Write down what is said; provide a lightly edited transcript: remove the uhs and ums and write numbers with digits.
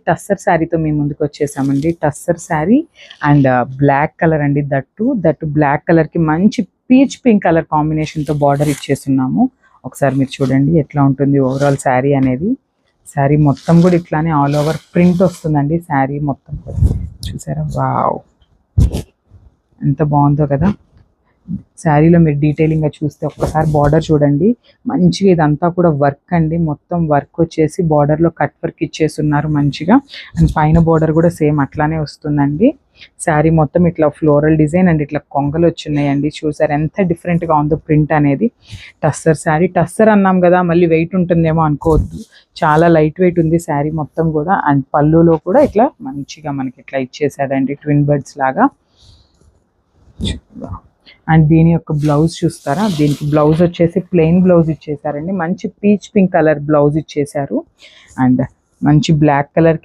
టస్సర్ శారీతో మేము ముందుకు వచ్చేసామండి. Tussar sari and black colour అండి. దట్టు బ్లాక్ కలర్కి మంచి పీచ్ పింక్ కలర్ కాంబినేషన్తో బార్డర్ ఇచ్చేస్తున్నాము. ఒకసారి మీరు చూడండి ఎట్లా ఉంటుంది ఓవరాల్ శారీ అనేది. శారీ మొత్తం కూడా ఇట్లానే ఆల్ ఓవర్ ప్రింట్ వస్తుందండి. శారీ మొత్తం చూసారా, వావ్ ఎంత బాగుందో కదా. శారీలో మీరు డీటెయిలింగ్గా చూస్తే ఒక్కసారి బార్డర్ చూడండి, మంచిగా ఇదంతా కూడా వర్క్ అండి. మొత్తం వర్క్ వచ్చేసి బార్డర్లో కట్ వర్క్ ఇచ్చేస్తున్నారు మంచిగా. అండ్ పైన బార్డర్ కూడా సేమ్ అట్లానే వస్తుందండి. శారీ మొత్తం ఇట్లా ఫ్లోరల్ డిజైన్ అండ్ ఇట్లా కొంగలు వచ్చినాయండి. చూసారు ఎంత డిఫరెంట్గా ఉందో ప్రింట్ అనేది. టస్సర్ శారీ, టస్సర్ అన్నాం కదా మళ్ళీ వెయిట్ ఉంటుందేమో అనుకోవద్దు, చాలా లైట్ వెయిట్ ఉంది శారీ మొత్తం కూడా. అండ్ పళ్ళులో కూడా ఇట్లా మంచిగా మనకి ఇట్లా ఇచ్చేసాడండి ట్విన్ బర్డ్స్ లాగా. అండ్ దీని యొక్క బ్లౌజ్ చూస్తారా, దీనికి బ్లౌజ్ వచ్చేసి ప్లెయిన్ బ్లౌజ్ ఇచ్చేసారండి. మంచి పీచ్ పింక్ కలర్ బ్లౌజ్ ఇచ్చేసారు. అండ్ మంచి బ్లాక్ కలర్కి